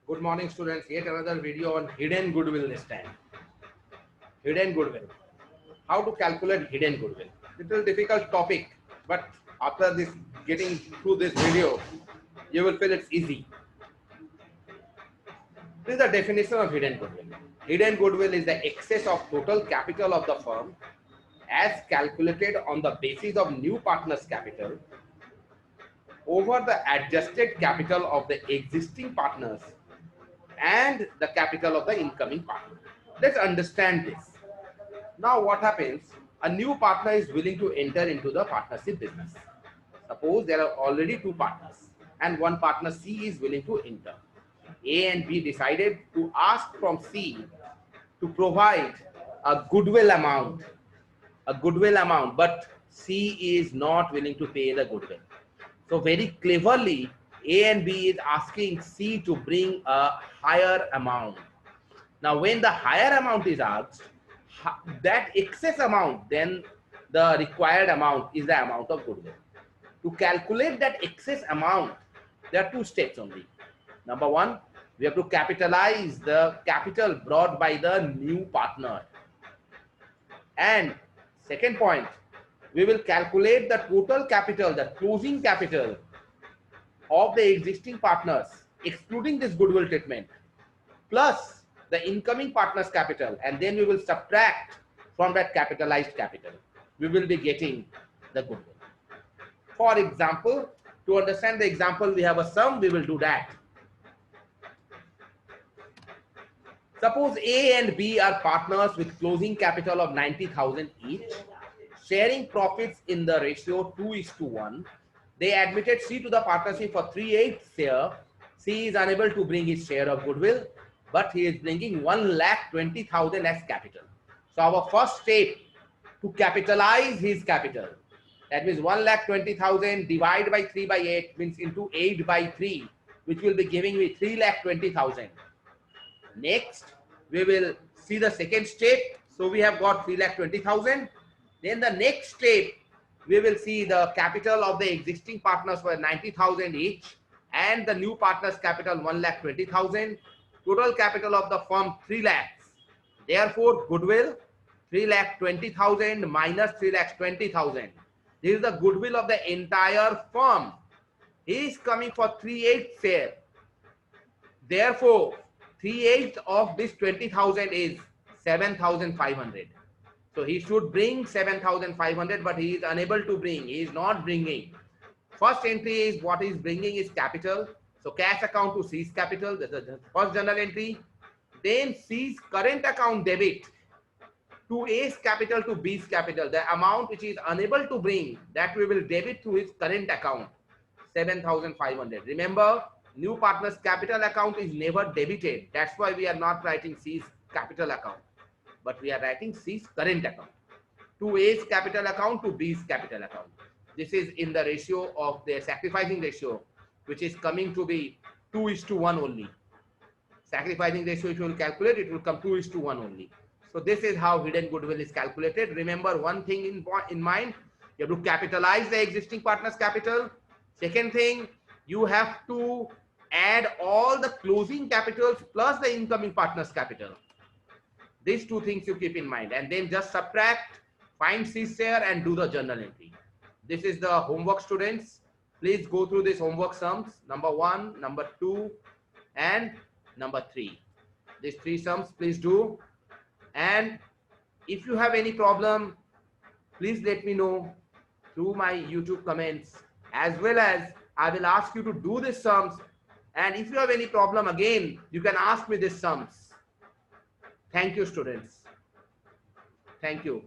Good morning, students. Yet another video on hidden goodwill this time. Hidden goodwill. How to calculate hidden goodwill. Little difficult topic, but after this, getting through this video, you will feel it's easy. This is the definition of hidden goodwill. Hidden goodwill is the excess of total capital of the firm as calculated on the basis of new partners' capital over the adjusted capital of the existing partners and the capital of the incoming partner. Let's understand this. Now what happens? A new partner is willing to enter into the partnership business. Suppose there are already two partners and one partner C is willing to enter. A and B decided to ask from C to provide a goodwill amount, but C is not willing to pay the goodwill. So very cleverly, A and B is asking C to bring a higher amount. Now, when the higher amount is asked, that excess amount, then the required amount is the amount of goodwill. To calculate that excess amount, there are two steps only. Number one, we have to capitalize the capital brought by the new partner. And second point, we will calculate the total capital, the closing capital of the existing partners, excluding this goodwill treatment, plus the incoming partner's capital, and then we will subtract from that capitalized capital. We will be getting the goodwill. For example, to understand the example, we have a sum, we will do that. Suppose A and B are partners with closing capital of 90,000 each, sharing profits in the ratio 2:1. They admitted C to the partnership for 3/8 share. C is unable to bring his share of goodwill, but he is bringing 1,20,000 as capital. So our first step to capitalize his capital, that means 1,20,000 divided by 3/8 means into 8/3, which will be giving me 3,20,000. Next, we will see the second step. So we have got 3,20,000. Then the next step, we will see the capital of the existing partners for 90,000 each and the new partners capital 1,20,000. Total capital of the firm 3 lakhs. Therefore, goodwill 3,20,000 minus 3,20,000. This is the goodwill of the entire firm. He is coming for 3/8 share. Therefore, 3/8 of this 20,000 is 7,500. So he should bring 7,500, but he is unable to bring. He is not bringing. First entry is what he is bringing is capital. So cash account to C's capital. That's the first journal entry. Then C's current account debit to A's capital to B's capital. The amount which he is unable to bring, that we will debit to his current account, 7,500. Remember, new partner's capital account is never debited. That's why we are not writing C's capital account, but we are writing C's current account. To A's capital account to B's capital account. This is in the ratio of the sacrificing ratio, which is coming to be 2:1 only. Sacrificing ratio, if you will calculate, it will come 2:1 only. So this is how hidden goodwill is calculated. Remember one thing in mind, you have to capitalize the existing partner's capital. Second thing, you have to add all the closing capitals plus the incoming partner's capital. These two things you keep in mind, and then just subtract, find C's share and do the journal entry. This is the homework, students. Please go through these homework sums, number 1, number 2, and number 3. These 3 sums, please do. And if you have any problem, please let me know through my YouTube comments, as well as I will ask you to do these sums. And if you have any problem again, you can ask me these sums. Thank you, students. Thank you.